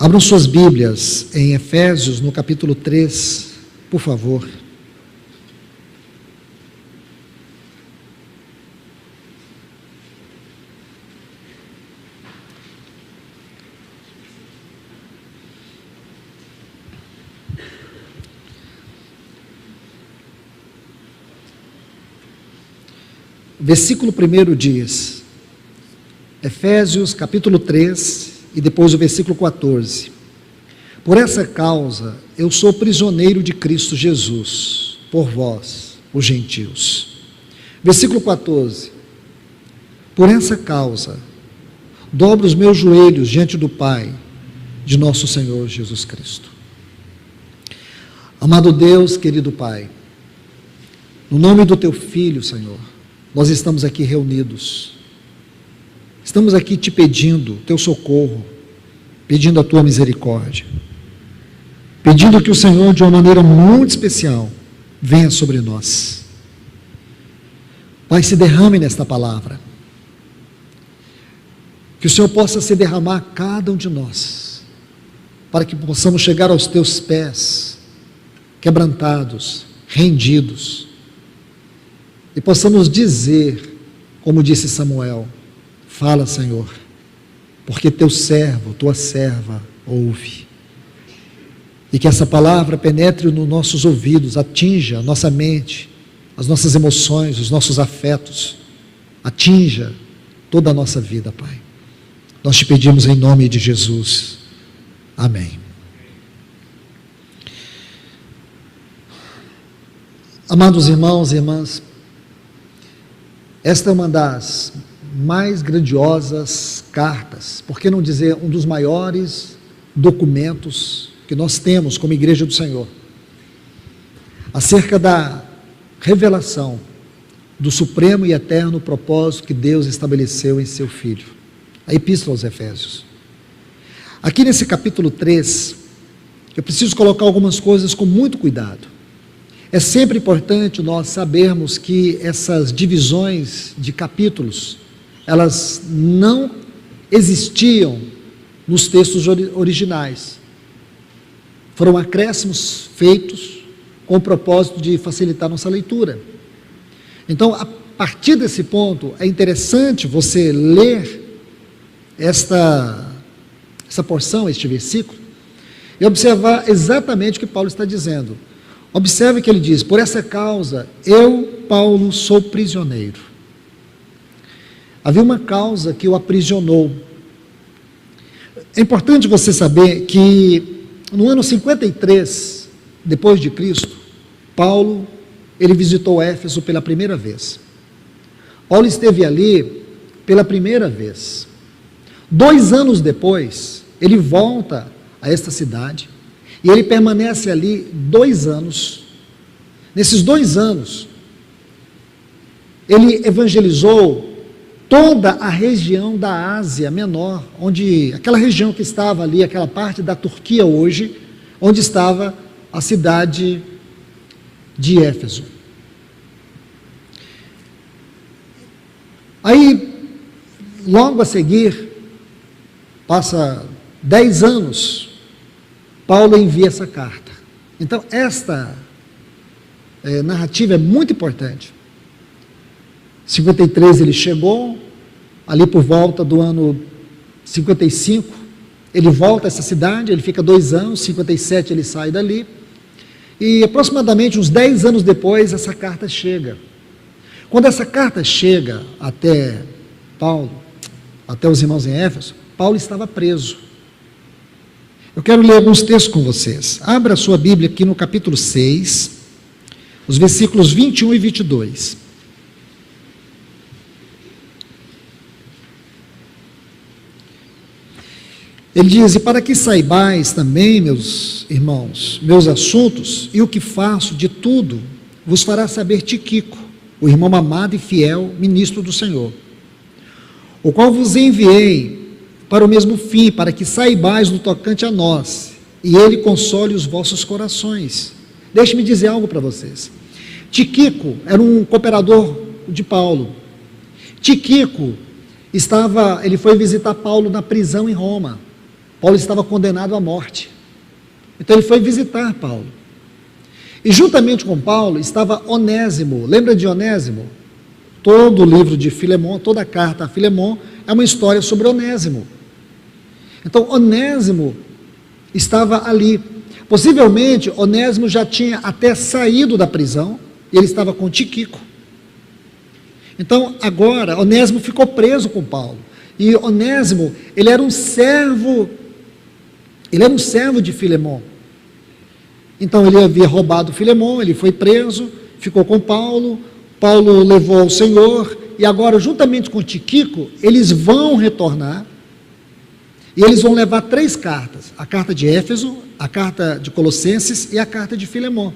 Abram suas Bíblias em Efésios, no capítulo 3, por favor. Versículo 1 diz, Efésios capítulo 3, e depois o versículo 14. Por essa causa, eu sou prisioneiro de Cristo Jesus, por vós, os gentios. Versículo 14. Por essa causa, dobro os meus joelhos diante do Pai, de nosso Senhor Jesus Cristo. Amado Deus, querido Pai, no nome do Teu Filho, Senhor, nós estamos aqui reunidos. Estamos aqui te pedindo Teu socorro, pedindo a Tua misericórdia, pedindo que o Senhor, de uma maneira muito especial, venha sobre nós. Pai, se derrame nesta palavra, que o Senhor possa se derramar a cada um de nós, para que possamos chegar aos Teus pés, quebrantados, rendidos, e possamos dizer, como disse Samuel, fala, Senhor, porque Teu servo, Tua serva, ouve. E que essa palavra penetre nos nossos ouvidos, atinja a nossa mente, as nossas emoções, os nossos afetos, atinja toda a nossa vida, Pai. Nós te pedimos em nome de Jesus. Amém. Amados irmãos e irmãs, esta é uma das mais grandiosas cartas, por que não dizer um dos maiores documentos que nós temos como Igreja do Senhor, acerca da revelação do supremo e eterno propósito que Deus estabeleceu em seu Filho, a Epístola aos Efésios. Aqui nesse capítulo 3, eu preciso colocar algumas coisas com muito cuidado. É sempre importante nós sabermos que essas divisões de capítulos, elas não existiam nos textos originais. Foram acréscimos feitos com o propósito de facilitar nossa leitura. Então, a partir desse ponto, é interessante você ler essa porção, este versículo, e observar exatamente o que Paulo está dizendo. Observe que ele diz, por essa causa, eu, Paulo, sou prisioneiro. Havia uma causa que o aprisionou. É importante você saber que no ano 53, depois de Cristo, Paulo, ele visitou Éfeso pela primeira vez. Paulo esteve ali pela primeira vez. 2 anos depois, ele volta a esta cidade, e ele permanece ali 2 anos. Nesses 2 anos, ele evangelizou toda a região da Ásia Menor, onde, aquela região que estava ali, aquela parte da Turquia hoje, onde estava a cidade de Éfeso. Aí, logo a seguir, passa 10 anos, Paulo envia essa carta. Então, esta narrativa é muito importante. 53 ele chegou, ali por volta do ano 55, ele volta a essa cidade, ele fica 2 anos, 57 ele sai dali, e aproximadamente uns 10 anos depois, essa carta chega. Quando essa carta chega até Paulo, até os irmãos em Éfeso, Paulo estava preso. Eu quero ler alguns textos com vocês. Abra a sua Bíblia aqui no capítulo 6, os versículos 21 e 22. Ele diz, e para que saibais também, meus irmãos, meus assuntos, e o que faço de tudo, vos fará saber Tíquico, o irmão amado e fiel, ministro do Senhor, o qual vos enviei para o mesmo fim, para que saibais no tocante a nós, e ele console os vossos corações. Deixe-me dizer algo para vocês. Tíquico era um cooperador de Paulo. Tíquico ele foi visitar Paulo na prisão em Roma. Paulo estava condenado à morte. Então ele foi visitar Paulo. E juntamente com Paulo estava Onésimo. Lembra de Onésimo? Todo o livro de Filemon, toda a carta a Filemon é uma história sobre Onésimo. Então Onésimo estava ali. Possivelmente Onésimo já tinha até saído da prisão e ele estava com Tíquico. Então agora Onésimo ficou preso com Paulo. E Onésimo, ele era um servo de Filemon. Então ele havia roubado Filemon, ele foi preso, ficou com Paulo, Paulo levou ao Senhor, e agora juntamente com Tíquico, eles vão retornar, e eles vão levar 3 cartas, a carta de Éfeso, a carta de Colossenses e a carta de Filemon.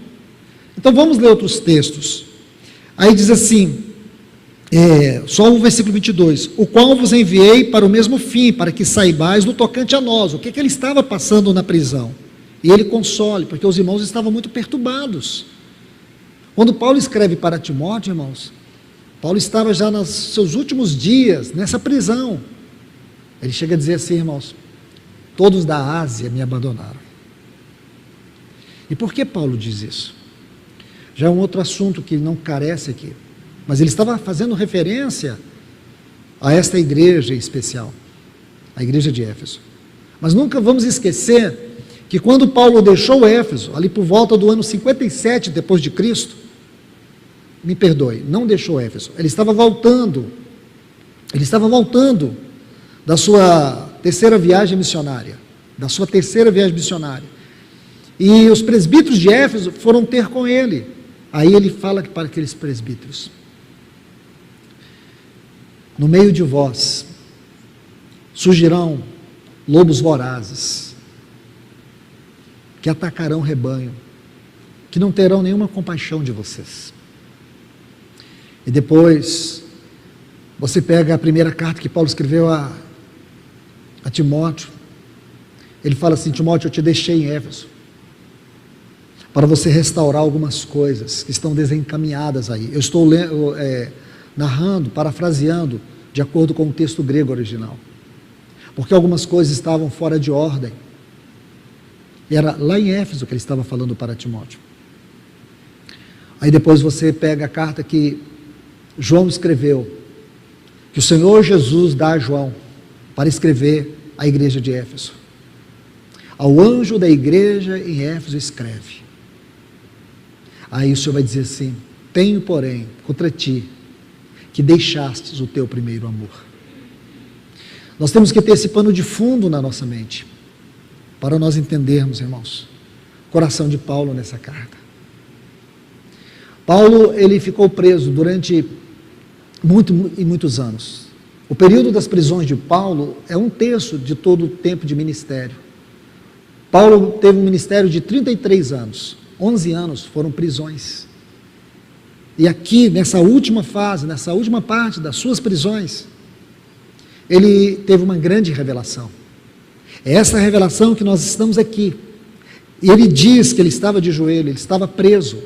Então vamos ler outros textos. Aí diz assim, só o versículo 22, o qual vos enviei para o mesmo fim, para que saibais do tocante a nós, o que ele estava passando na prisão, e ele console, porque os irmãos estavam muito perturbados. Quando Paulo escreve para Timóteo, irmãos, Paulo estava já nos seus últimos dias, nessa prisão, ele chega a dizer assim, irmãos, todos da Ásia me abandonaram. E por que Paulo diz isso? Já é um outro assunto que não carece aqui, mas ele estava fazendo referência a esta igreja especial, a igreja de Éfeso. Mas nunca vamos esquecer que quando Paulo deixou Éfeso, ali por volta do ano 57 depois de Cristo, me perdoe, não deixou Éfeso, ele estava voltando da sua terceira viagem missionária, e os presbíteros de Éfeso foram ter com ele. Aí ele fala para aqueles presbíteros, no meio de vós surgirão lobos vorazes, que atacarão o rebanho, que não terão nenhuma compaixão de vocês. E depois, você pega a primeira carta que Paulo escreveu a Timóteo, ele fala assim, Timóteo, eu te deixei em Éfeso, para você restaurar algumas coisas que estão desencaminhadas aí. Eu estou narrando, parafraseando, de acordo com o texto grego original, porque algumas coisas estavam fora de ordem. E era lá em Éfeso que ele estava falando para Timóteo. Aí depois você pega a carta que João escreveu, que o Senhor Jesus dá a João, para escrever à igreja de Éfeso. Ao anjo da igreja em Éfeso escreve. Aí o Senhor vai dizer assim, tenho porém contra ti, que deixastes o teu primeiro amor. Nós temos que ter esse pano de fundo na nossa mente, para nós entendermos, irmãos, o coração de Paulo nessa carta. Paulo, ele ficou preso durante muitos anos. O período das prisões de Paulo é 1/3 de todo o tempo de ministério. Paulo teve um ministério de 33 anos, 11 anos foram prisões. E aqui, nessa última fase, nessa última parte das suas prisões, ele teve uma grande revelação. É essa revelação que nós estamos aqui. E ele diz que ele estava de joelho, ele estava preso.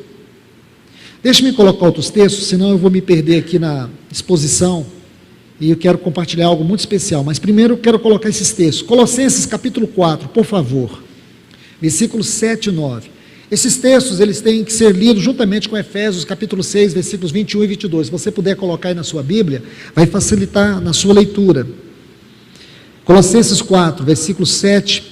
Deixe-me colocar outros textos, senão eu vou me perder aqui na exposição. E eu quero compartilhar algo muito especial. Mas primeiro eu quero colocar esses textos. Colossenses capítulo 4, por favor. Versículos 7 e 9. Esses textos, eles têm que ser lidos juntamente com Efésios capítulo 6, versículos 21 e 22. Se você puder colocar aí na sua Bíblia, vai facilitar na sua leitura. Colossenses 4, versículos 7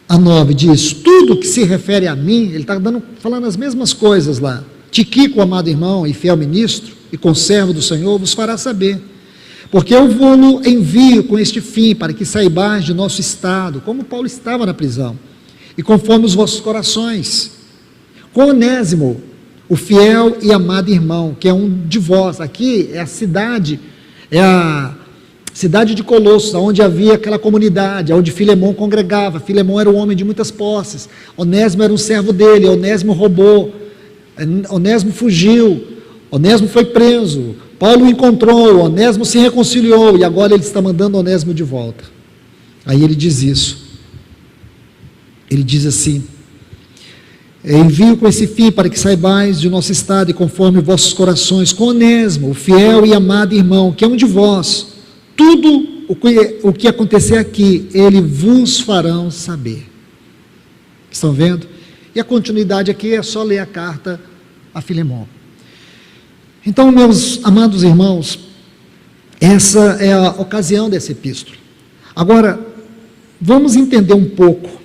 a 9 diz, tudo que se refere a mim, ele está falando as mesmas coisas lá. Tíquico, amado irmão e fiel ministro e conservo do Senhor, vos fará saber, porque eu vou-lo envio com este fim, para que saibais de nosso estado, como Paulo estava na prisão, e conforme os vossos corações, com Onésimo, o fiel e amado irmão, que é um de vós. Aqui é a cidade de Colossos, onde havia aquela comunidade, onde Filemon congregava. Filemon era um homem de muitas posses, Onésimo era um servo dele, Onésimo roubou, Onésimo fugiu, Onésimo foi preso, Paulo o encontrou, Onésimo se reconciliou, e agora ele está mandando Onésimo de volta. Aí ele diz isso, ele diz assim, envio com esse fim para que saibais de nosso estado e conforme vossos corações, com Onésimo, o fiel e amado irmão, que é um de vós, tudo o o que acontecer aqui, ele vos farão saber. Estão vendo? E a continuidade aqui é só ler a carta a Filemão. Então, meus amados irmãos, essa é a ocasião dessa epístola. Agora, vamos entender um pouco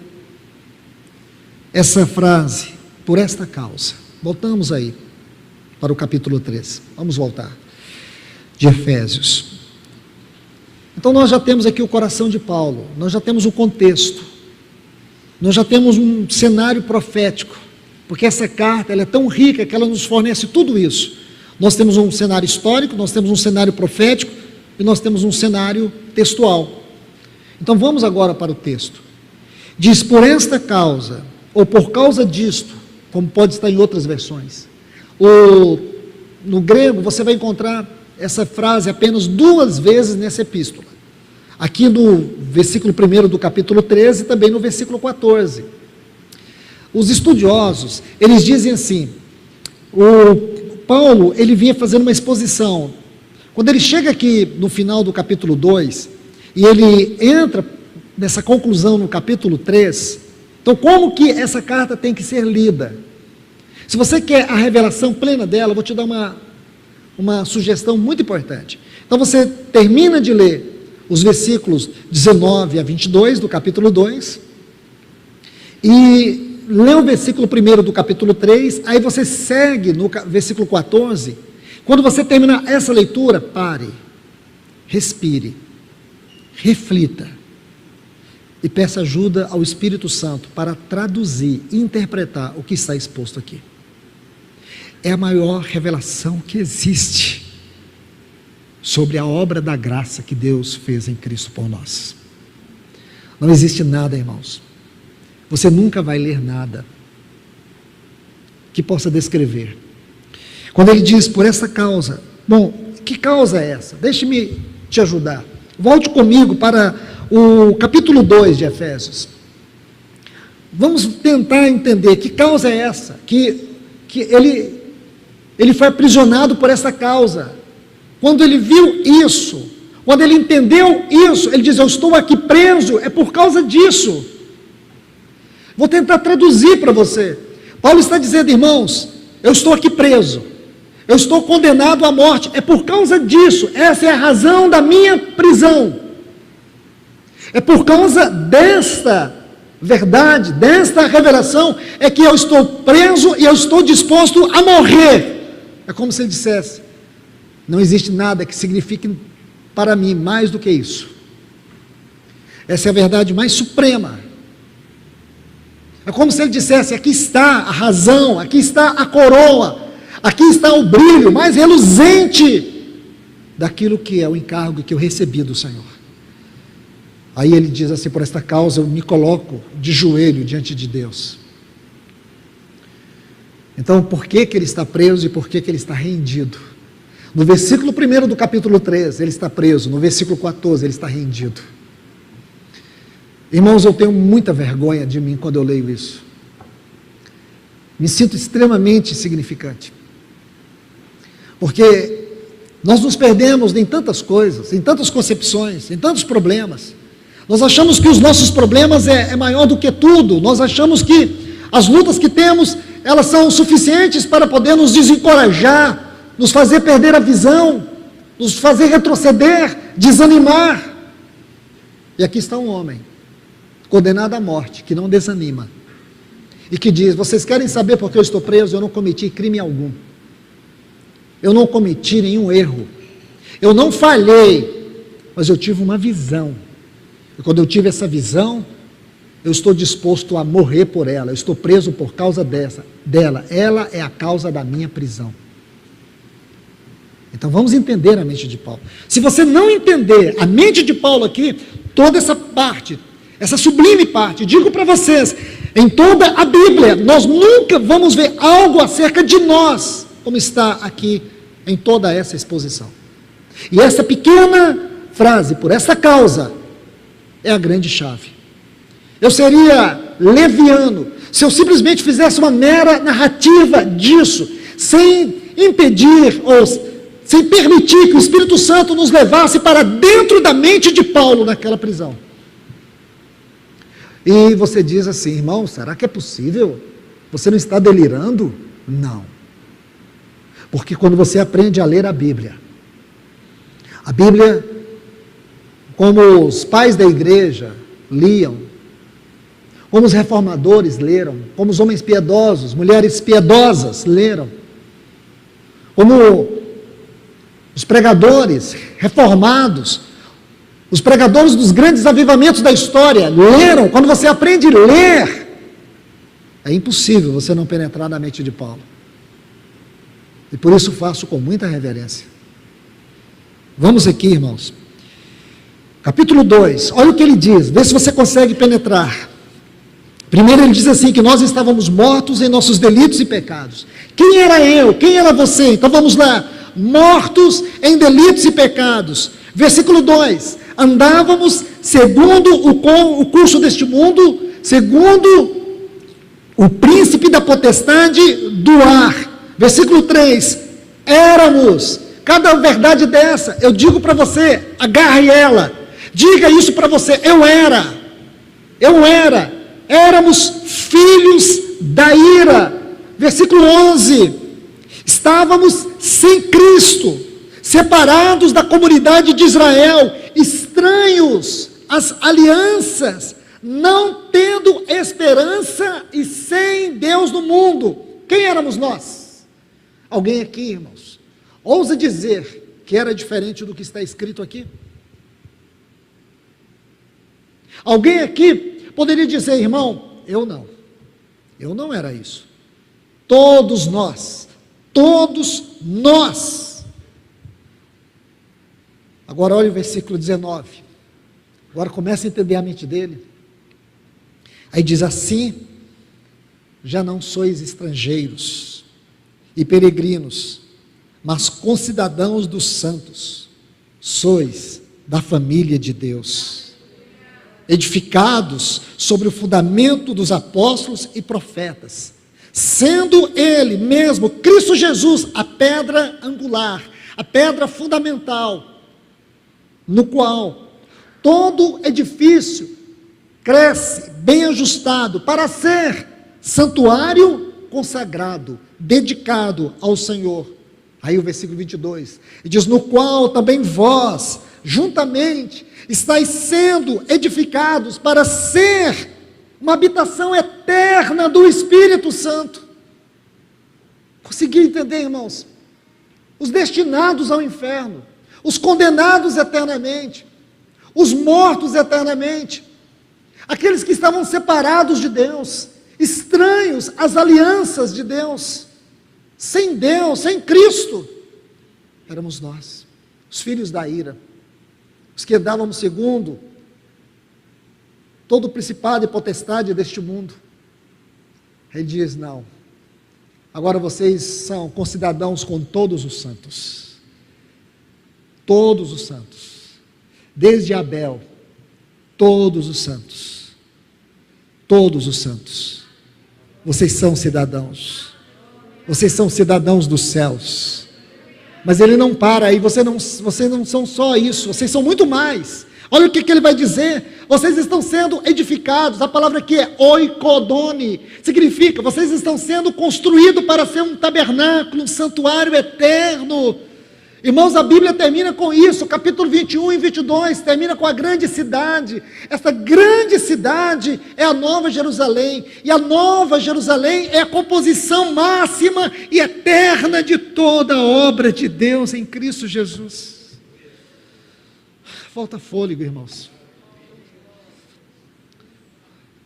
essa frase, por esta causa. Voltamos aí para o capítulo 13. Vamos voltar. De Efésios. Então nós já temos aqui o coração de Paulo, nós já temos o contexto, nós já temos um cenário profético, porque essa carta ela é tão rica que ela nos fornece tudo isso. Nós temos um cenário histórico, nós temos um cenário profético e nós temos um cenário textual. Então vamos agora para o texto. Diz, por esta causa, ou por causa disto, como pode estar em outras versões. No grego você vai encontrar essa frase apenas 2 vezes nessa epístola. Aqui no versículo 1 do capítulo 13 e também no versículo 14. Os estudiosos, eles dizem assim, o Paulo, ele vinha fazendo uma exposição. Quando ele chega aqui no final do capítulo 2, e ele entra nessa conclusão no capítulo 3, então como que essa carta tem que ser lida? Se você quer a revelação plena dela, eu vou te dar uma sugestão muito importante. Então você termina de ler os versículos 19 a 22 do capítulo 2 e lê o versículo 1 do capítulo 3, aí você segue no versículo 14. Quando você terminar essa leitura, pare, respire, reflita e peça ajuda ao Espírito Santo para traduzir e interpretar o que está exposto aqui. É a maior revelação que existe sobre a obra da graça que Deus fez em Cristo por nós. Não existe nada, irmãos. Você nunca vai ler nada que possa descrever. Quando ele diz, por essa causa, bom, que causa é essa? Deixe-me te ajudar. Volte comigo para o capítulo 2 de Efésios. Vamos tentar entender que causa é essa, que ele foi aprisionado por essa causa. Quando ele viu isso, quando ele entendeu isso, ele diz, eu estou aqui preso, é por causa disso. Vou tentar traduzir para você. Paulo está dizendo, irmãos, eu estou aqui preso, eu estou condenado à morte, é por causa disso, essa é a razão da minha prisão. É por causa desta verdade, desta revelação, é que eu estou preso e eu estou disposto a morrer. É como se ele dissesse, não existe nada que signifique para mim mais do que isso. Essa é a verdade mais suprema. É como se ele dissesse, aqui está a razão, aqui está a coroa, aqui está o brilho mais reluzente daquilo que é o encargo que eu recebi do Senhor. Aí ele diz assim, por esta causa eu me coloco de joelho diante de Deus. Então, por que ele está preso e por que ele está rendido? No versículo 1 do capítulo 13, ele está preso. No versículo 14, ele está rendido. Irmãos, eu tenho muita vergonha de mim quando eu leio isso. Me sinto extremamente insignificante. Porque nós nos perdemos em tantas coisas, em tantas concepções, em tantos problemas. Nós achamos que os nossos problemas é maior do que tudo. Nós achamos que as lutas que temos, elas são suficientes para poder nos desencorajar, nos fazer perder a visão, nos fazer retroceder, desanimar. E aqui está um homem, condenado à morte, que não desanima, e que diz, vocês querem saber por que eu estou preso? Eu não cometi crime algum, eu não cometi nenhum erro, eu não falhei, mas eu tive uma visão, e quando eu tive essa visão, eu estou disposto a morrer por ela, eu estou preso por causa dela, ela é a causa da minha prisão. Então vamos entender a mente de Paulo. Se você não entender a mente de Paulo aqui, toda essa parte, essa sublime parte, digo para vocês, em toda a Bíblia, nós nunca vamos ver algo acerca de nós, como está aqui em toda essa exposição. E essa pequena frase, por essa causa, é a grande chave. Eu seria leviano se eu simplesmente fizesse uma mera narrativa disso, sem impedir ou sem permitir que o Espírito Santo nos levasse para dentro da mente de Paulo naquela prisão. E você diz assim: irmão, será que é possível? Você não está delirando? Não. Porque quando você aprende a ler a Bíblia, como os pais da igreja liam, como os reformadores leram, como os homens piedosos, mulheres piedosas leram, como os pregadores reformados, os pregadores dos grandes avivamentos da história leram. Quando você aprende a ler, é impossível você não penetrar na mente de Paulo. E por isso faço com muita reverência. Vamos aqui, irmãos. Capítulo 2, olha o que ele diz, vê se você consegue penetrar. Primeiro ele diz assim, que nós estávamos mortos em nossos delitos e pecados. Quem era eu? Quem era você? Então vamos lá. Mortos em delitos e pecados. Versículo 2, andávamos segundo o curso deste mundo, segundo o príncipe da potestade do ar. Versículo 3, éramos. Cada verdade dessa, eu digo para você, agarre ela, diga isso para você, eu era, éramos filhos da ira. Versículo 11, estávamos sem Cristo, separados da comunidade de Israel, estranhos às alianças, não tendo esperança e sem Deus no mundo. Quem éramos nós? Alguém aqui, irmãos, ousa dizer que era diferente do que está escrito aqui? Alguém aqui poderia dizer, irmão, eu não era isso. Todos nós. Agora olha o versículo 19, agora começa a entender a mente dele. Aí diz assim, já não sois estrangeiros e peregrinos, mas concidadãos dos santos, sois da família de Deus, edificados sobre o fundamento dos apóstolos e profetas, sendo ele mesmo, Cristo Jesus, a pedra angular, a pedra fundamental, no qual todo edifício cresce bem ajustado para ser santuário consagrado, dedicado ao Senhor. Aí o versículo 22, diz, no qual também vós, juntamente, estáis sendo edificados para ser uma habitação eterna do Espírito Santo. Conseguiu entender, irmãos? Os destinados ao inferno, os condenados eternamente, os mortos eternamente, aqueles que estavam separados de Deus, estranhos às alianças de Deus, sem Cristo, éramos nós, os filhos da ira, os que andávamos segundo todo o principado e potestade deste mundo. Ele diz, não, agora vocês são concidadãos com todos os santos, desde Abel, todos os santos, vocês são cidadãos dos céus. Mas ele não para aí, vocês não são só isso, vocês são muito mais. Olha o que ele vai dizer, vocês estão sendo edificados, a palavra aqui é oikodone, significa, vocês estão sendo construídos para ser um tabernáculo, um santuário eterno. Irmãos, a Bíblia termina com isso, capítulo 21 e 22, termina com a grande cidade. Essa grande cidade é a Nova Jerusalém, e a Nova Jerusalém é a composição máxima e eterna de toda a obra de Deus em Cristo Jesus. Falta fôlego, irmãos.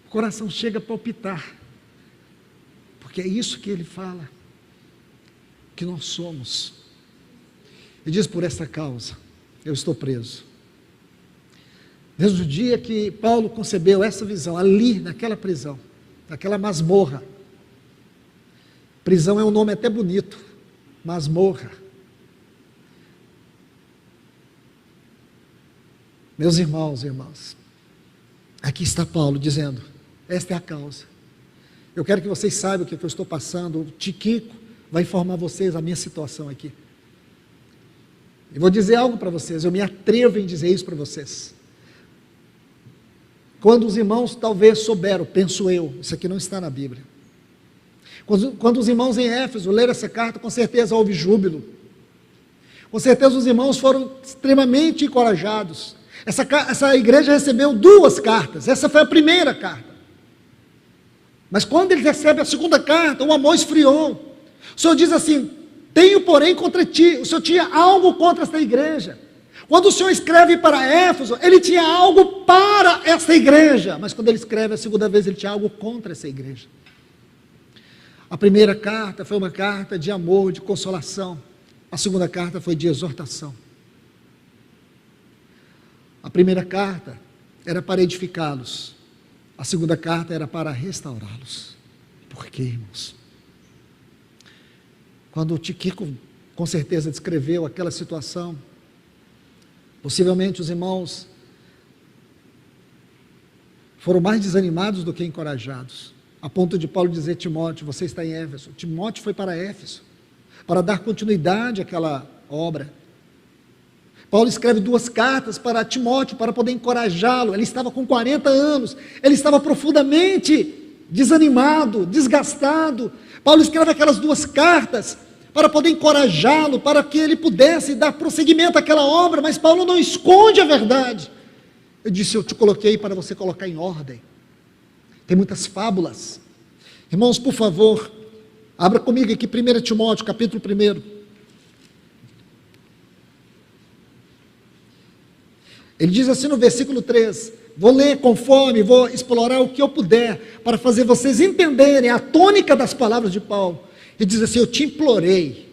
O coração chega a palpitar, porque é isso que ele fala, que nós somos. E diz, por essa causa, eu estou preso. Desde o dia que Paulo concebeu essa visão, ali naquela prisão, naquela masmorra. Prisão é um nome até bonito, masmorra. Meus irmãos e irmãs, aqui está Paulo dizendo, esta é a causa. Eu quero que vocês saibam o que eu estou passando, o Tiquico vai informar vocês a minha situação aqui. E vou dizer algo para vocês, eu me atrevo em dizer isso para vocês. Quando os irmãos talvez souberam, penso eu, isso aqui não está na Bíblia. Quando os irmãos em Éfeso leram essa carta, com certeza houve júbilo. Com certeza os irmãos foram extremamente encorajados. Essa igreja recebeu 2 cartas, essa foi a primeira carta. Mas quando eles recebem a segunda carta, o amor esfriou. O Senhor diz assim: tenho porém contra ti. O Senhor tinha algo contra esta igreja. Quando o Senhor escreve para Éfeso, ele tinha algo para essa igreja. Mas quando ele escreve a segunda vez, ele tinha algo contra essa igreja. A primeira carta foi uma carta de amor, de consolação. A segunda carta foi de exortação. A primeira carta era para edificá-los. A segunda carta era para restaurá-los. Por quê, irmãos? Quando o Tiquico, com certeza, descreveu aquela situação, possivelmente os irmãos foram mais desanimados do que encorajados, a ponto de Paulo dizer: Timóteo, você está em Éfeso. Timóteo foi para Éfeso, para dar continuidade àquela obra. Paulo escreve 2 cartas para Timóteo, para poder encorajá-lo. Ele estava com 40 anos, ele estava profundamente desanimado, desgastado. Paulo escreve aquelas 2 cartas para poder encorajá-lo, para que ele pudesse dar prosseguimento àquela obra, mas Paulo não esconde a verdade. Eu disse: eu te coloquei para você colocar em ordem. Tem muitas fábulas. Irmãos, por favor, abra comigo aqui 1 Timóteo, capítulo 1. Ele diz assim no versículo 3, vou ler conforme, vou explorar o que eu puder, para fazer vocês entenderem a tônica das palavras de Paulo. Ele diz assim: eu te implorei.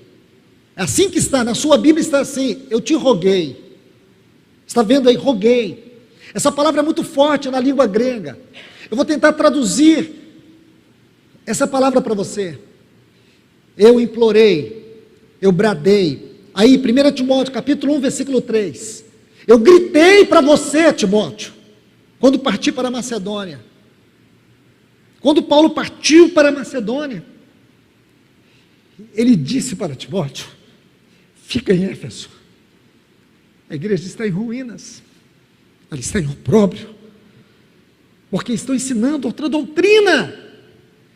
É assim que está, na sua Bíblia está assim: eu te roguei. Está vendo aí, roguei. Essa palavra é muito forte na língua grega. Eu vou tentar traduzir essa palavra para você. Eu implorei, eu bradei. Aí, 1 Timóteo, capítulo 1, versículo 3. Eu gritei para você, Timóteo, quando parti para a Macedônia. Quando Paulo partiu para a Macedônia, ele disse para Timóteo: fica em Éfeso. A igreja está em ruínas, ela está em opróbrio, porque estão ensinando outra doutrina.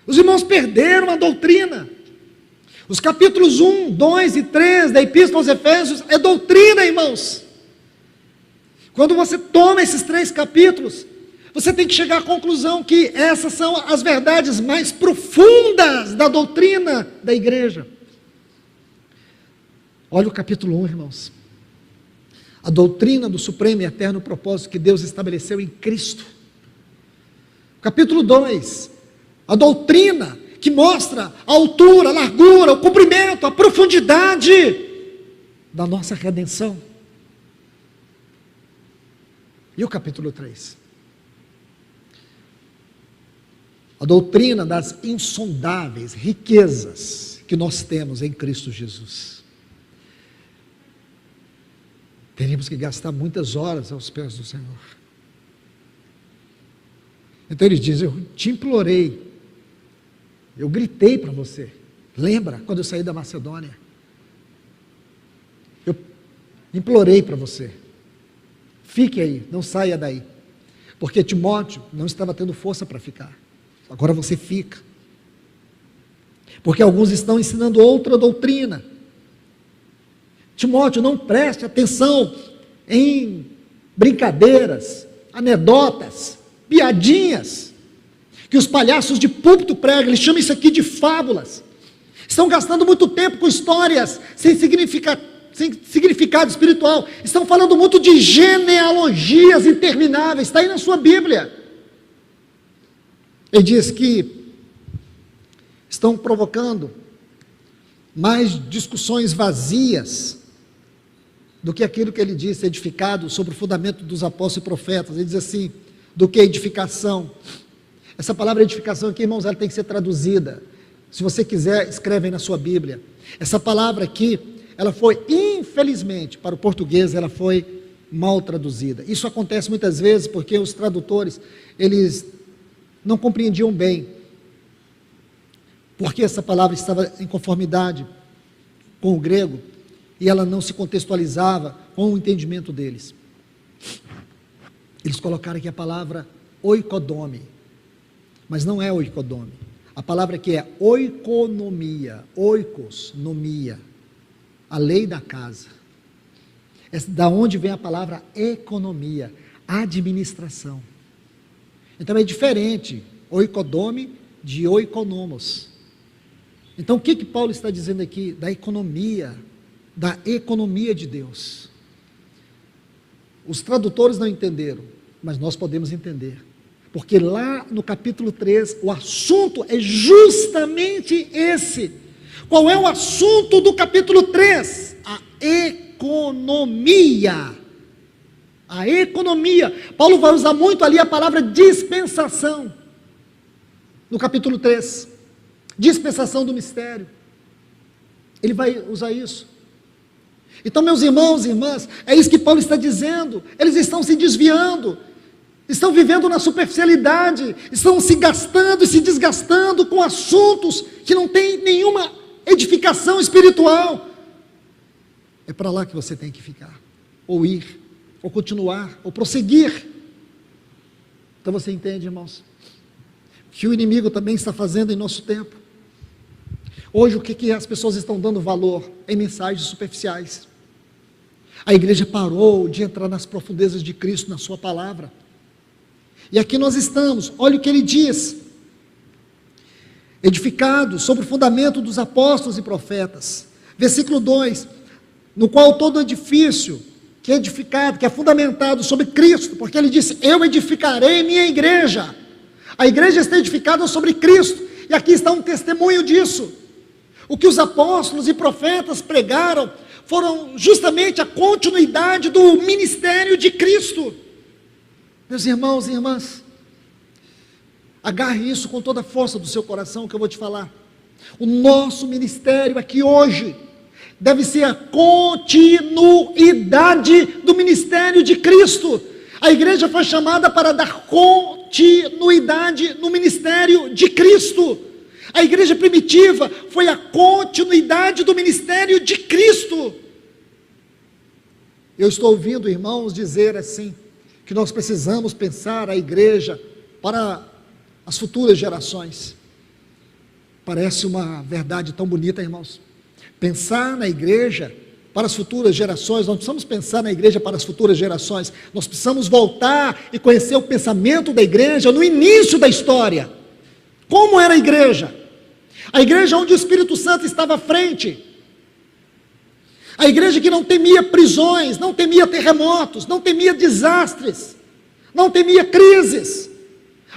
Os irmãos perderam a doutrina. Os capítulos 1, 2 e 3 da Epístola aos Efésios é doutrina, irmãos. Quando você toma esses 3 capítulos, você tem que chegar à conclusão que essas são as verdades mais profundas da doutrina da igreja. Olha o capítulo 1, irmãos. A doutrina do supremo e eterno propósito que Deus estabeleceu em Cristo. Capítulo 2, a doutrina que mostra a altura, a largura, o comprimento, a profundidade da nossa redenção. E o capítulo 3? A doutrina das insondáveis riquezas que nós temos em Cristo Jesus. Teríamos que gastar muitas horas aos pés do Senhor. Então ele diz: eu te implorei, eu gritei para você. Lembra quando eu saí da Macedônia? Eu implorei para você. Fique aí, não saia daí. Porque Timóteo não estava tendo força para ficar. Agora você fica. Porque alguns estão ensinando outra doutrina. Timóteo, não preste atenção em brincadeiras, anedotas, piadinhas, que os palhaços de púlpito pregam. Eles chamam isso aqui de fábulas. Estão gastando muito tempo com histórias sem significado espiritual. Estão falando muito de genealogias intermináveis. Está aí na sua Bíblia. Ele diz que estão provocando mais discussões vazias do que aquilo que ele disse, edificado sobre o fundamento dos apóstolos e profetas. Ele diz assim: do que edificação. Essa palavra edificação aqui, irmãos, ela tem que ser traduzida. Se você quiser, escreve aí na sua Bíblia. Essa palavra aqui, ela foi, infelizmente, para o português, ela foi mal traduzida. Isso acontece muitas vezes porque os tradutores, eles não compreendiam bem porque essa palavra estava em conformidade com o grego, e ela não se contextualizava com o entendimento deles. Eles colocaram aqui a palavra oikodome, mas não é oikodome. A palavra aqui é oikonomia, oikos, nomia, a lei da casa. É da onde vem a palavra economia, administração. Então é diferente, oikodome de oikonomos. Então o que Paulo está dizendo aqui? Da economia de Deus. Os tradutores não entenderam, mas nós podemos entender. Porque lá no capítulo 3, o assunto é justamente esse. Qual é o assunto do capítulo 3? A economia. A economia. Paulo vai usar muito ali a palavra dispensação. No capítulo 3. Dispensação do mistério. Ele vai usar isso. Então, meus irmãos e irmãs, é isso que Paulo está dizendo. Eles estão se desviando. Estão vivendo na superficialidade, estão se gastando e se desgastando com assuntos que não têm nenhuma edificação espiritual. É para lá que você tem que ficar, ou ir, ou continuar, ou prosseguir. Então você entende, irmãos, que o inimigo também está fazendo em nosso tempo. Hoje o que as pessoas estão dando valor? Em mensagens superficiais. A igreja parou de entrar nas profundezas de Cristo, na sua palavra. E aqui nós estamos, olha o que ele diz: edificado sobre o fundamento dos apóstolos e profetas. Versículo 2, no qual todo edifício que é edificado, que é fundamentado sobre Cristo, porque ele disse, eu edificarei minha igreja. A igreja está edificada sobre Cristo, e aqui está um testemunho disso. O que os apóstolos e profetas pregaram, foram justamente a continuidade do ministério de Cristo. Meus irmãos e irmãs, agarre isso com toda a força do seu coração que eu vou te falar. O nosso ministério aqui hoje deve ser a continuidade do ministério de Cristo. A igreja foi chamada para dar continuidade no ministério de Cristo. A igreja primitiva foi a continuidade do ministério de Cristo. Eu estou ouvindo irmãos dizer assim, que nós precisamos pensar a igreja para as futuras gerações. Parece uma verdade tão bonita, irmãos. Pensar na igreja para as futuras gerações, nós precisamos pensar na igreja para as futuras gerações, nós precisamos voltar e conhecer o pensamento da igreja no início da história. Como era a igreja? A igreja onde o Espírito Santo estava à frente. A igreja que não temia prisões, não temia terremotos, não temia desastres, não temia crises.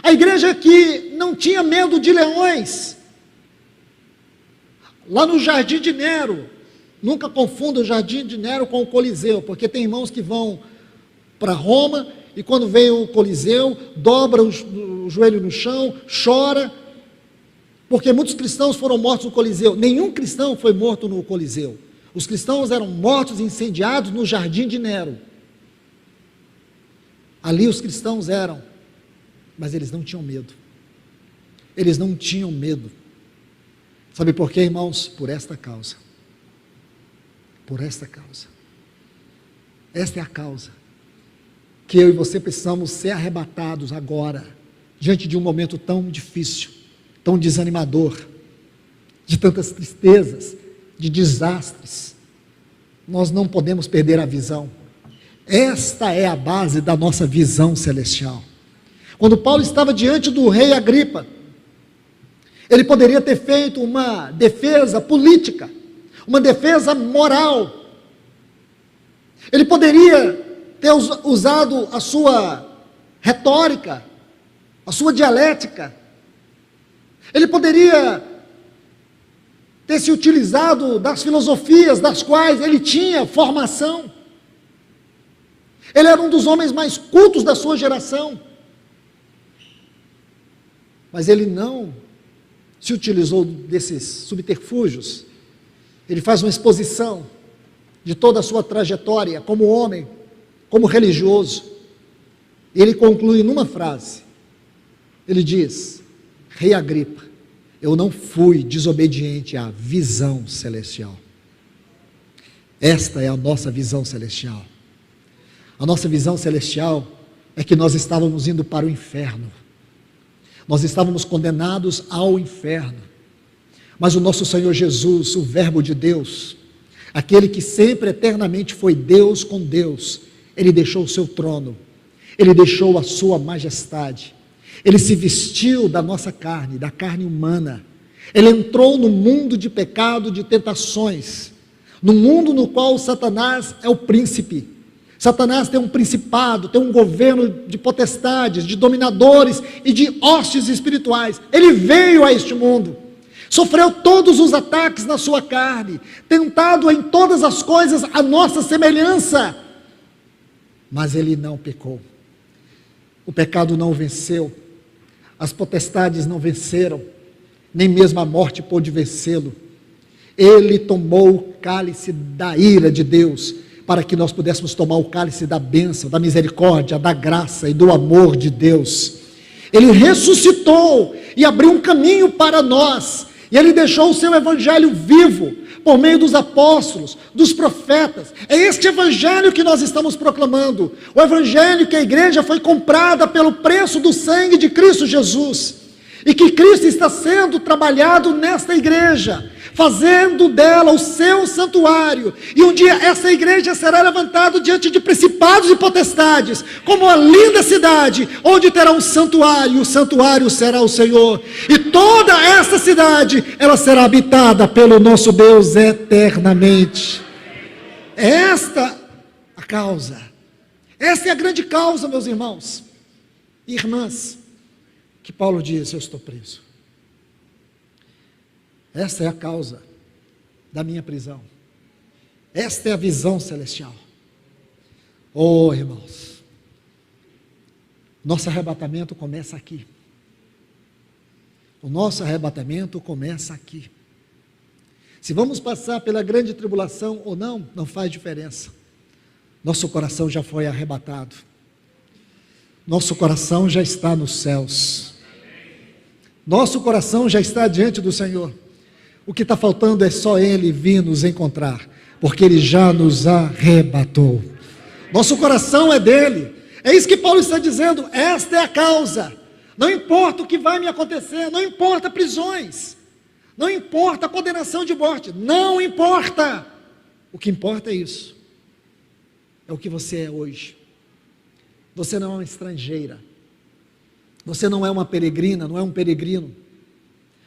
A igreja que não tinha medo de leões. Lá no Jardim de Nero, nunca confunda o Jardim de Nero com o Coliseu, porque tem irmãos que vão para Roma e quando vem o Coliseu, dobra o joelho no chão, chora, porque muitos cristãos foram mortos no Coliseu. Nenhum cristão foi morto no Coliseu. Os cristãos eram mortos e incendiados no Jardim de Nero. Ali os cristãos eram, mas eles não tinham medo. Eles não tinham medo. Sabe por quê, irmãos? Por esta causa. Por esta causa. Esta é a causa que eu e você precisamos ser arrebatados agora, diante de um momento tão difícil, tão desanimador, de tantas tristezas, de desastres. Nós não podemos perder a visão. Esta é a base da nossa visão celestial. Quando Paulo estava diante do rei Agripa, ele poderia ter feito uma defesa política, uma defesa moral. Ele poderia ter usado a sua retórica, a sua dialética. Ele poderia ter se utilizado das filosofias das quais ele tinha formação. Ele era um dos homens mais cultos da sua geração. Mas ele não se utilizou desses subterfúgios. Ele faz uma exposição de toda a sua trajetória como homem, como religioso. E ele conclui numa frase. Ele diz: Rei Agripa, eu não fui desobediente à visão celestial. Esta é a nossa visão celestial. A nossa visão celestial é que nós estávamos indo para o inferno. Nós estávamos condenados ao inferno. Mas o nosso Senhor Jesus, o Verbo de Deus, aquele que sempre eternamente foi Deus com Deus, Ele deixou o seu trono, Ele deixou a sua majestade, Ele se vestiu da nossa carne, da carne humana, Ele entrou no mundo de pecado, de tentações, no mundo no qual Satanás é o príncipe. Satanás tem um principado, tem um governo de potestades, de dominadores e de hostes espirituais. Ele veio a este mundo, sofreu todos os ataques na sua carne, tentado em todas as coisas a nossa semelhança, mas ele não pecou. O pecado não o venceu, as potestades não venceram, nem mesmo a morte pôde vencê-lo. Ele tomou o cálice da ira de Deus, para que nós pudéssemos tomar o cálice da bênção, da misericórdia, da graça e do amor de Deus. Ele ressuscitou e abriu um caminho para nós, e Ele deixou o seu evangelho vivo, por meio dos apóstolos, dos profetas. É este evangelho que nós estamos proclamando, o evangelho que a igreja foi comprada pelo preço do sangue de Cristo Jesus, e que Cristo está sendo trabalhado nesta igreja, fazendo dela o seu santuário, e um dia essa igreja será levantada diante de principados e potestades, como uma linda cidade, onde terá um santuário, e o santuário será o Senhor, e toda essa cidade, ela será habitada pelo nosso Deus eternamente. É esta a causa, esta é a grande causa, meus irmãos e irmãs, que Paulo diz: eu estou preso. Esta é a causa da minha prisão. Esta é a visão celestial. Oh, irmãos, nosso arrebatamento começa aqui. O nosso arrebatamento começa aqui. Se vamos passar pela grande tribulação ou não, não faz diferença. Nosso coração já foi arrebatado. Nosso coração já está nos céus. Nosso coração já está diante do Senhor. O que está faltando é só Ele vir nos encontrar, porque Ele já nos arrebatou. Nosso coração é dele. É isso que Paulo está dizendo. Esta é a causa. Não importa o que vai me acontecer, não importa prisões, não importa a condenação de morte, não importa. O que importa é isso. É o que você é hoje. Você não é uma estrangeira. Você não é uma peregrina, não é um peregrino.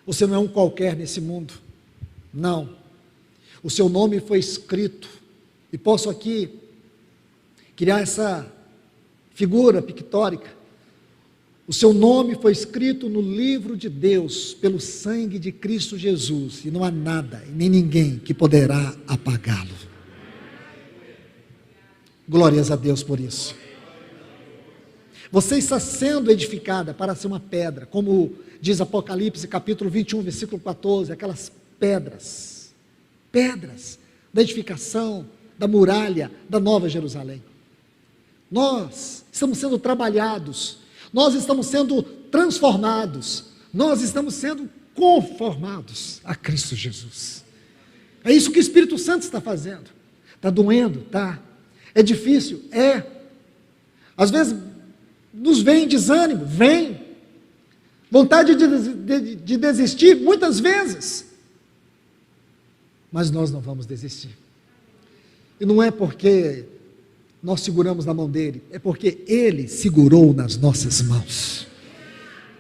Você não é um qualquer nesse mundo. Não. O seu nome foi escrito, e posso aqui criar essa figura pictórica. O seu nome foi escrito no livro de Deus, pelo sangue de Cristo Jesus, e não há nada, e nem ninguém que poderá apagá-lo. Glórias a Deus por isso. Você está sendo edificada para ser uma pedra, como diz Apocalipse capítulo 21, versículo 14, aquelas pedras da edificação, da muralha, da Nova Jerusalém. Nós estamos sendo trabalhados, nós estamos sendo transformados, nós estamos sendo conformados a Cristo Jesus. É isso que o Espírito Santo está fazendo. Está doendo? Tá. É difícil? É. Às vezes nos vem desânimo, vem. Vontade de desistir, muitas vezes. Mas nós não vamos desistir. E não é porque nós seguramos na mão dele, é porque ele segurou nas nossas mãos.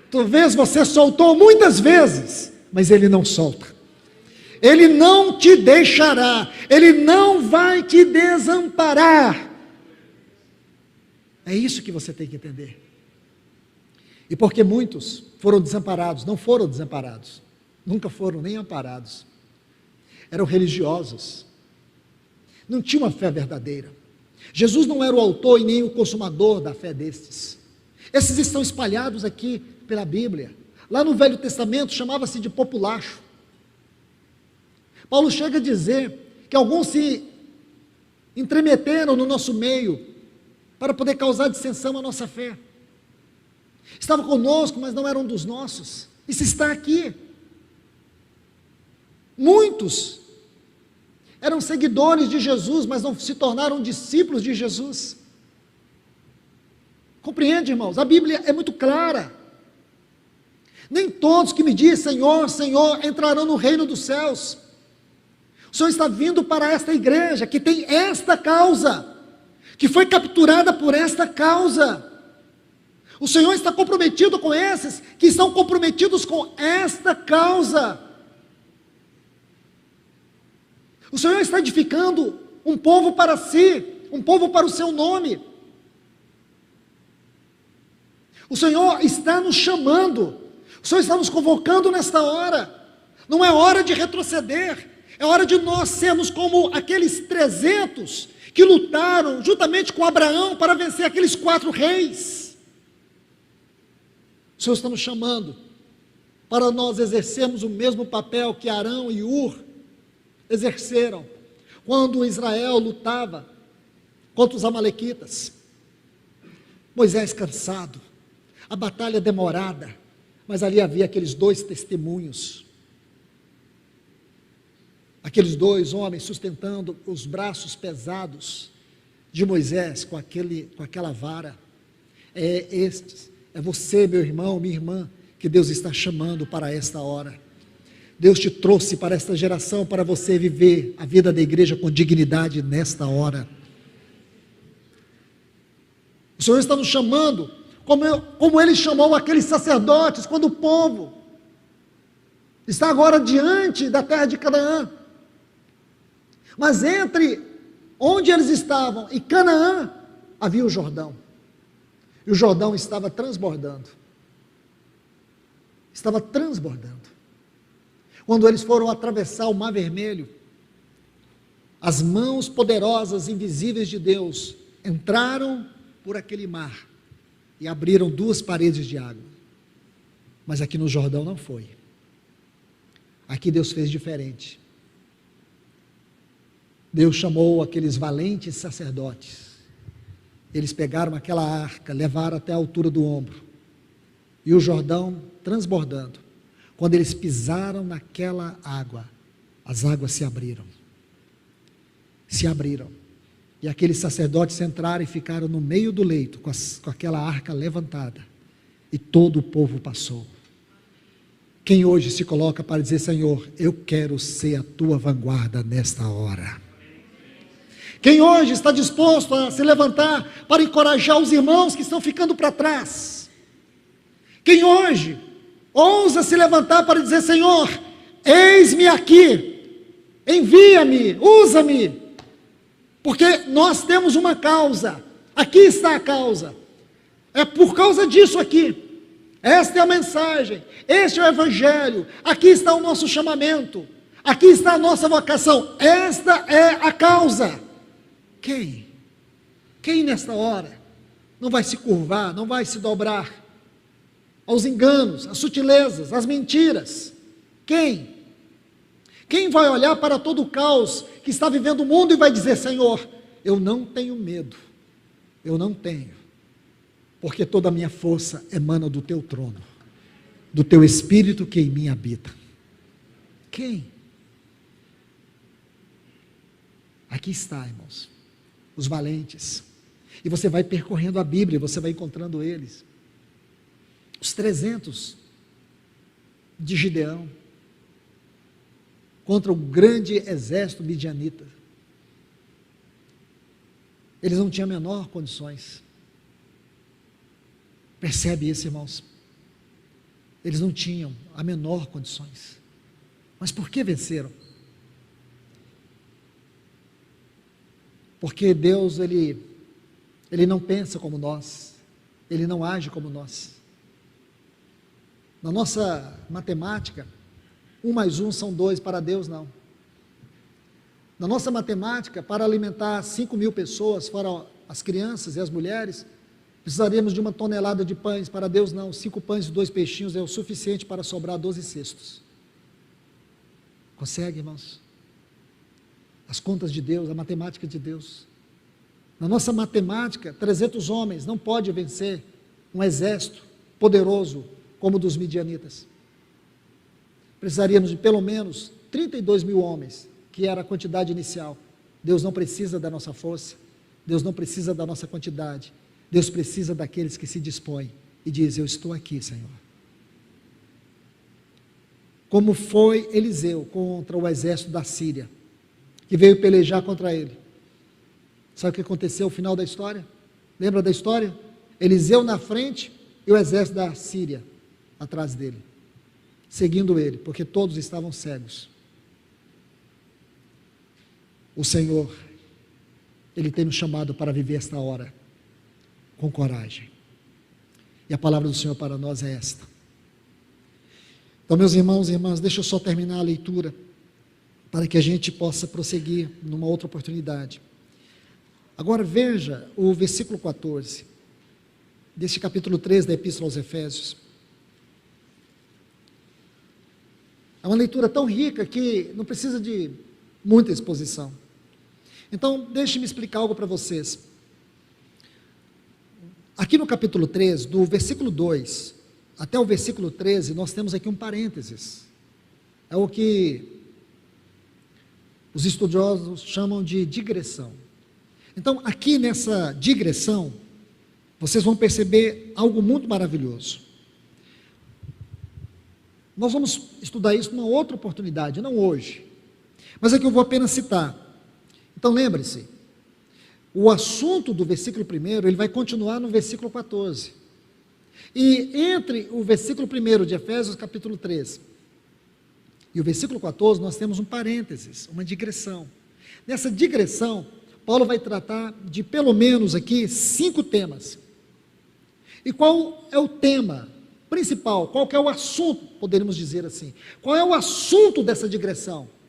Talvez você soltou muitas vezes, mas ele não solta. Ele não te deixará, ele não vai te desamparar. É isso que você tem que entender. E porque muitos foram desamparados, não foram desamparados, nunca foram nem amparados, eram religiosos, não tinham uma fé verdadeira. Jesus não era o autor e nem o consumador da fé destes. Esses estão espalhados aqui pela Bíblia. Lá no Velho Testamento chamava-se de populacho. Paulo chega a dizer que alguns se entremeteram no nosso meio para poder causar dissensão à nossa fé. Estavam conosco, mas não eram dos nossos. Isso está aqui. Muitos eram seguidores de Jesus, mas não se tornaram discípulos de Jesus. Compreende, irmãos? A Bíblia é muito clara. Nem todos que me dizem Senhor, Senhor, entrarão no reino dos céus. O Senhor está vindo para esta igreja, que tem esta causa, que foi capturada por esta causa. O Senhor está comprometido com esses, que estão comprometidos com esta causa. O Senhor está edificando um povo para si, um povo para o seu nome. O Senhor está nos chamando, o Senhor está nos convocando nesta hora. Não é hora de retroceder, é hora de nós sermos como aqueles 300 que lutaram juntamente com Abraão para vencer aqueles 4 reis. O Senhor está nos chamando para nós exercermos o mesmo papel que Arão e Ur exerceram quando Israel lutava contra os amalequitas. Moisés cansado, a batalha demorada, mas ali havia aqueles 2 testemunhos, aqueles 2 homens sustentando os braços pesados de Moisés com aquela vara. É você, meu irmão, minha irmã, que Deus está chamando para esta hora. Deus te trouxe para esta geração, para você viver a vida da igreja com dignidade nesta hora. O Senhor está nos chamando, como Ele chamou aqueles sacerdotes, quando o povo está agora diante da terra de Canaã. Mas entre onde eles estavam e Canaã, havia o Jordão. E o Jordão estava transbordando. Estava transbordando. Quando eles foram atravessar o Mar Vermelho, as mãos poderosas, invisíveis de Deus, entraram por aquele mar e abriram 2 paredes de água. Mas aqui no Jordão não foi. Aqui Deus fez diferente. Deus chamou aqueles valentes sacerdotes. Eles pegaram aquela arca, levaram até a altura do ombro, e o Jordão transbordando. Quando eles pisaram naquela água, as águas se abriram. Se abriram. E aqueles sacerdotes entraram e ficaram no meio do leito, com aquela arca levantada. E todo o povo passou. Quem hoje se coloca para dizer, Senhor, eu quero ser a tua vanguarda nesta hora? Quem hoje está disposto a se levantar para encorajar os irmãos que estão ficando para trás? Quem hoje ousa se levantar para dizer, Senhor, eis-me aqui, envia-me, usa-me, porque nós temos uma causa, aqui está a causa, é por causa disso aqui, esta é a mensagem, este é o evangelho, aqui está o nosso chamamento, aqui está a nossa vocação, esta é a causa. Quem nesta hora não vai se curvar, não vai se dobrar aos enganos, às sutilezas, às mentiras? Quem vai olhar para todo o caos que está vivendo o mundo e vai dizer, Senhor, eu não tenho medo, eu não tenho, porque toda a minha força emana do teu trono, do teu Espírito que em mim habita? Quem? Aqui está, irmãos, os valentes, e você vai percorrendo a Bíblia, você vai encontrando eles, os 300 de Gideão, contra o grande exército midianita. Eles não tinham a menor condições. Percebe isso, irmãos? Eles não tinham a menor condições. Mas por que venceram? Porque Deus, Ele não pensa como nós, Ele não age como nós. Na nossa matemática, 1 mais 1 são 2, para Deus não. Na nossa matemática, para alimentar 5.000 pessoas, fora as crianças e as mulheres, precisaríamos de 1 tonelada de pães, para Deus não, 5 pães e 2 peixinhos é o suficiente para sobrar 12 cestos. Consegue, irmãos? As contas de Deus, a matemática de Deus. Na nossa matemática, 300 homens não pode vencer um exército poderoso como o dos midianitas. Precisaríamos de pelo menos 32.000 homens, que era a quantidade inicial. Deus não precisa da nossa força, Deus não precisa da nossa quantidade, Deus precisa daqueles que se dispõem e dizem: eu estou aqui, Senhor. Como foi Eliseu contra o exército da Síria, que veio pelejar contra ele. Sabe o que aconteceu no final da história? Lembra da história? Eliseu na frente e o exército da Síria atrás dele, seguindo ele, porque todos estavam cegos. O Senhor, Ele tem nos chamado para viver esta hora com coragem. E a palavra do Senhor para nós é esta. Então, meus irmãos e irmãs, deixa eu só terminar a leitura, para que a gente possa prosseguir numa outra oportunidade. Agora veja o versículo 14, deste capítulo 3 da Epístola aos Efésios. É uma leitura tão rica que não precisa de muita exposição. Então, deixe-me explicar algo para vocês. Aqui no capítulo 3, do versículo 2 até o versículo 13, nós temos aqui um parênteses. É o que os estudiosos chamam de digressão. Então, aqui nessa digressão, vocês vão perceber algo muito maravilhoso. Nós vamos estudar isso numa outra oportunidade, não hoje. Mas aqui eu vou apenas citar. Então lembre-se, o assunto do versículo 1, ele vai continuar no versículo 14. E entre o versículo 1 de Efésios capítulo 3 e o versículo 14, nós temos um parênteses, uma digressão. Nessa digressão, Paulo vai tratar de pelo menos aqui 5 temas. E qual é o tema principal? Qual que é o assunto, poderíamos dizer assim? Qual é o assunto dessa digressão?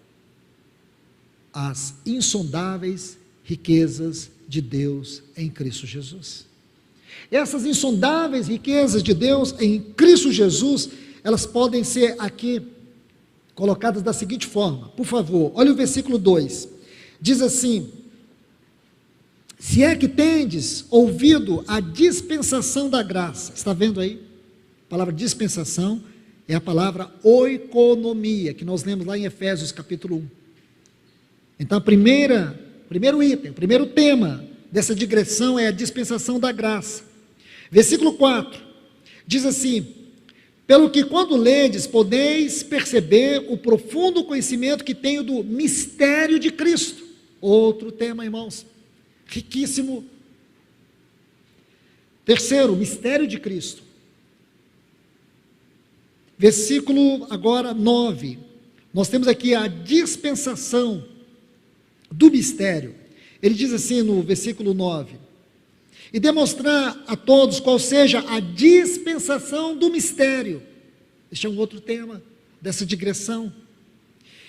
As insondáveis riquezas de Deus em Cristo Jesus. Essas insondáveis riquezas de Deus em Cristo Jesus, elas podem ser aqui colocadas da seguinte forma. Por favor, olha o versículo 2. Diz assim: se é que tendes ouvido a dispensação da graça. Está vendo aí? A palavra dispensação é a palavra oikonomia, que nós lemos lá em Efésios capítulo 1. Então, primeiro item, o primeiro tema dessa digressão é a dispensação da graça. Versículo 4, diz assim: pelo que quando ledes, podeis perceber o profundo conhecimento que tenho do mistério de Cristo. Outro tema, irmãos, riquíssimo. Terceiro, mistério de Cristo. Versículo agora 9, nós temos aqui a dispensação do mistério. Ele diz assim no versículo 9: e demonstrar a todos qual seja a dispensação do mistério. Este é um outro tema dessa digressão.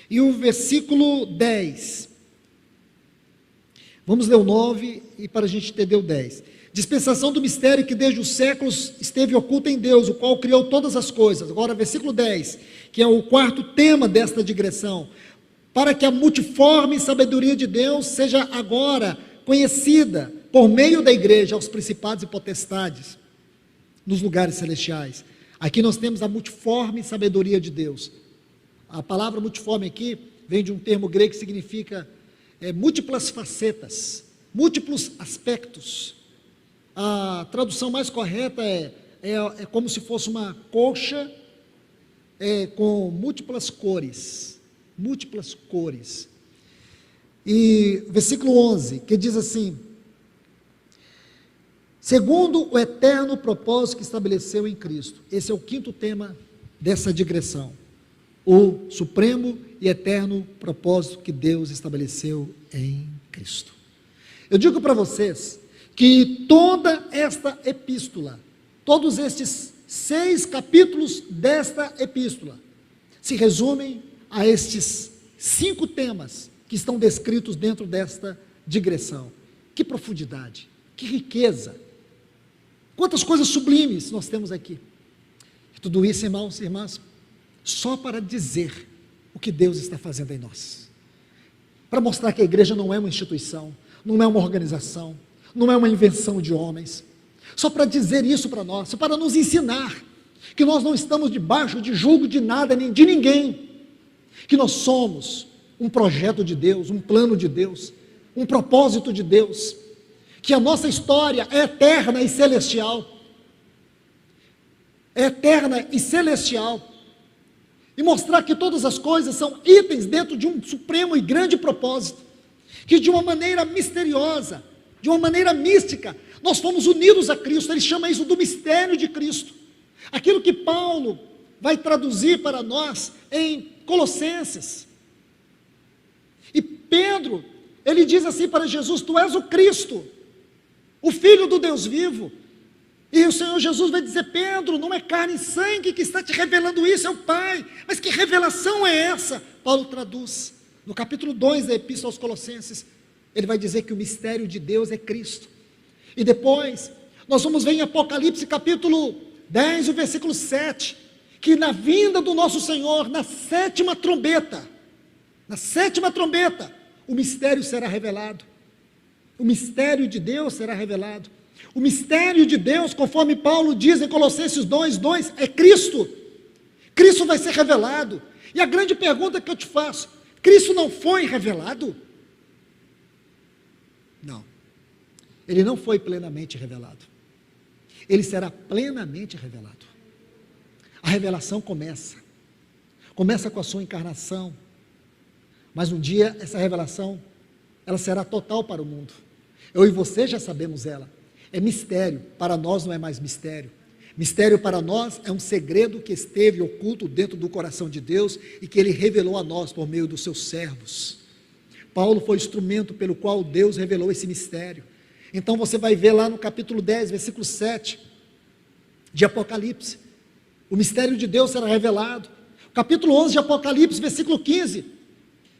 E o versículo 10, vamos ler o 9 e para a gente entender o 10. Dispensação do mistério que desde os séculos esteve oculta em Deus, o qual criou todas as coisas. Agora versículo 10, que é o quarto tema desta digressão: para que a multiforme sabedoria de Deus seja agora conhecida por meio da igreja aos principados e potestades nos lugares celestiais. Aqui nós temos a multiforme sabedoria de Deus. A palavra multiforme aqui vem de um termo grego que significa múltiplas facetas, múltiplos aspectos. A tradução mais correta é como se fosse uma colcha com múltiplas cores. Múltiplas cores. E versículo 11, que diz assim: segundo o eterno propósito que estabeleceu em Cristo. Esse é o quinto tema dessa digressão. O supremo e eterno propósito que Deus estabeleceu em Cristo. Eu digo para vocês que toda esta epístola, todos estes 6 capítulos desta epístola, se resumem a estes 5 temas que estão descritos dentro desta digressão. Que profundidade, que riqueza, quantas coisas sublimes nós temos aqui. Tudo isso, irmãos e irmãs, só para dizer o que Deus está fazendo em nós, para mostrar que a igreja não é uma instituição, não é uma organização, não é uma invenção de homens, só para dizer isso para nós, só para nos ensinar que nós não estamos debaixo de julgo de nada nem de ninguém, que nós somos um projeto de Deus, um plano de Deus, um propósito de Deus, que a nossa história é eterna e celestial. É eterna e celestial. E mostrar que todas as coisas são itens dentro de um supremo e grande propósito, que de uma maneira misteriosa, de uma maneira mística, nós fomos unidos a Cristo. Ele chama isso do mistério de Cristo. Aquilo que Paulo vai traduzir para nós em Colossenses. E Pedro, ele diz assim para Jesus: tu és o Cristo, o Filho do Deus vivo. E o Senhor Jesus vai dizer: Pedro, não é carne e sangue que está te revelando isso, é o Pai. Mas que revelação é essa? Paulo traduz, no capítulo 2 da Epístola aos Colossenses, ele vai dizer que o mistério de Deus é Cristo. E depois, nós vamos ver em Apocalipse capítulo 10, o versículo 7, que na vinda do nosso Senhor, na sétima trombeta, o mistério será revelado. O mistério de Deus será revelado. O mistério de Deus, conforme Paulo diz em Colossenses 2:2, é Cristo. Cristo vai ser revelado. E a grande pergunta que eu te faço: Cristo não foi revelado? Não. Ele não foi plenamente revelado. Ele será plenamente revelado. A revelação começa com a sua encarnação, mas um dia essa revelação, ela será total para o mundo. Eu e você já sabemos ela. É mistério, para nós não é mais mistério. Mistério para nós é um segredo que esteve oculto dentro do coração de Deus e que Ele revelou a nós por meio dos seus servos. Paulo foi o instrumento pelo qual Deus revelou esse mistério. Então você vai ver lá no capítulo 10, versículo 7 de Apocalipse, o mistério de Deus será revelado. Capítulo 11 de Apocalipse, versículo 15,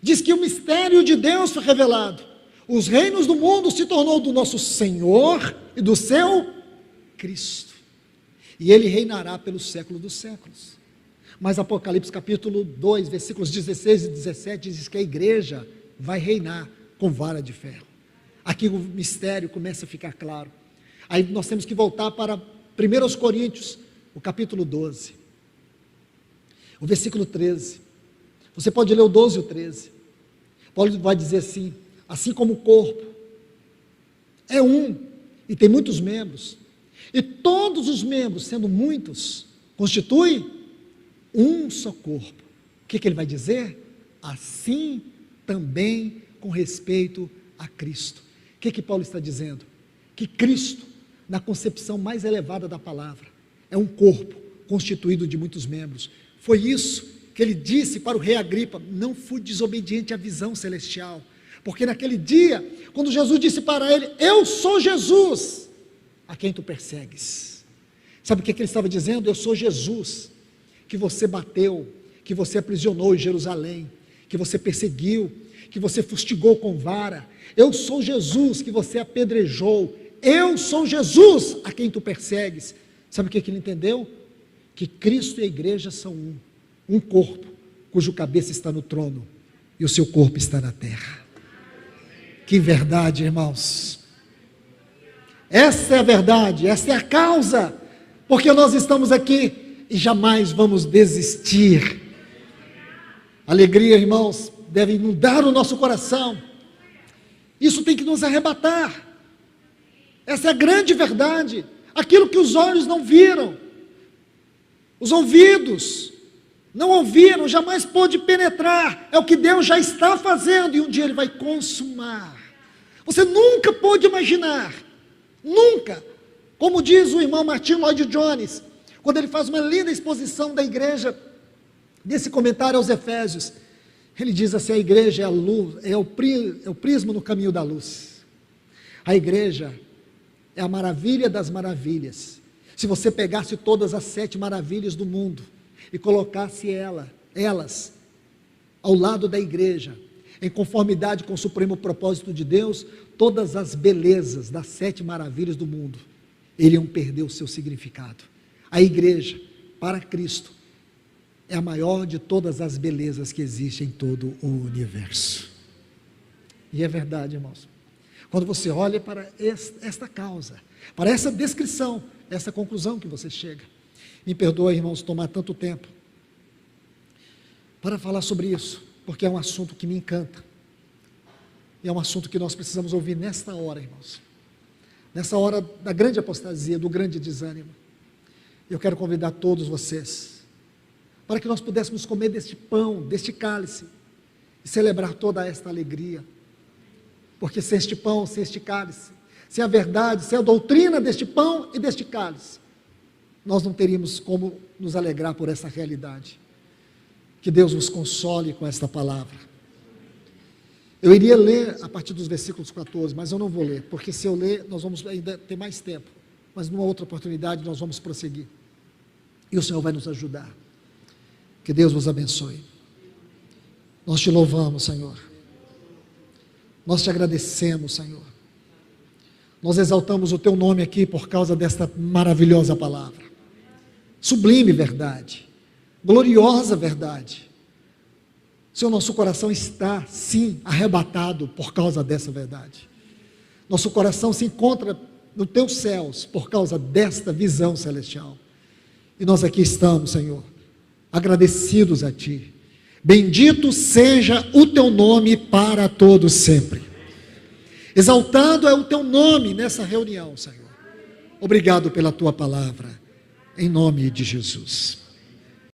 diz que o mistério de Deus foi revelado. Os reinos do mundo se tornou do nosso Senhor e do seu Cristo, e Ele reinará pelos séculos dos séculos. Mas Apocalipse capítulo 2, versículos 16 e 17, diz que a igreja vai reinar com vara de ferro. Aqui o mistério começa a ficar claro. Aí nós temos que voltar para 1 Coríntios, o capítulo 12, o versículo 13. Você pode ler o 12 e o 13. Paulo vai dizer assim: assim como o corpo é um e tem muitos membros, e todos os membros, sendo muitos, constituem um só corpo. O que ele vai dizer? Assim também com respeito a Cristo. O que Paulo está dizendo? Que Cristo, na concepção mais elevada da palavra, é um corpo constituído de muitos membros. Foi isso que ele disse para o rei Agripa: não fui desobediente à visão celestial. Porque naquele dia, quando Jesus disse para ele: eu sou Jesus, a quem tu persegues. Sabe o que ele estava dizendo? Eu sou Jesus, que você bateu, que você aprisionou em Jerusalém, que você perseguiu, que você fustigou com vara. Eu sou Jesus, que você apedrejou. Eu sou Jesus, a quem tu persegues. Sabe o que ele entendeu? Que Cristo e a igreja são um corpo, cujo cabeça está no trono, e o seu corpo está na terra. Que verdade, irmãos! Essa é a verdade, essa é a causa, porque nós estamos aqui e jamais vamos desistir. Alegria, irmãos, deve inundar o nosso coração. Isso tem que nos arrebatar. Essa é a grande verdade. Aquilo que os olhos não viram, os ouvidos não ouviram, jamais pôde penetrar, é o que Deus já está fazendo, e um dia Ele vai consumar. Você nunca pôde imaginar, nunca, como diz o irmão Martin Lloyd Jones, quando ele faz uma linda exposição da igreja, nesse comentário aos Efésios, ele diz assim: a igreja é a luz, é o prisma no caminho da luz. A igreja é a maravilha das maravilhas. Se você pegasse todas as 7 maravilhas do mundo e colocasse elas ao lado da igreja, em conformidade com o supremo propósito de Deus, todas as belezas das 7 maravilhas do mundo iriam perder o seu significado. A igreja, para Cristo, é a maior de todas as belezas que existem em todo o universo. E é verdade, irmãos. Quando você olha para esta causa, para essa descrição, essa conclusão que você chega. Me perdoa, irmãos, tomar tanto tempo para falar sobre isso, porque é um assunto que me encanta. E é um assunto que nós precisamos ouvir nesta hora, irmãos. Nessa hora da grande apostasia, do grande desânimo. Eu quero convidar todos vocês para que nós pudéssemos comer deste pão, deste cálice, e celebrar toda esta alegria. Porque sem este pão, sem este cálice, sem a verdade, sem a doutrina deste pão e deste cálice, nós não teríamos como nos alegrar por essa realidade. Que Deus nos console com esta palavra. Eu iria ler a partir dos versículos 14, mas eu não vou ler, porque se eu ler, nós vamos ainda ter mais tempo, mas numa outra oportunidade nós vamos prosseguir, e o Senhor vai nos ajudar. Que Deus vos abençoe. Nós te louvamos, Senhor, nós te agradecemos, Senhor, nós exaltamos o teu nome aqui por causa desta maravilhosa palavra, sublime verdade, gloriosa verdade. Senhor, nosso coração está, sim, arrebatado por causa dessa verdade. Nosso coração se encontra nos teus céus por causa desta visão celestial. E nós aqui estamos, Senhor, agradecidos a Ti. Bendito seja o Teu nome para todos sempre. Exaltado é o Teu nome nessa reunião, Senhor. Obrigado pela Tua palavra, em nome de Jesus.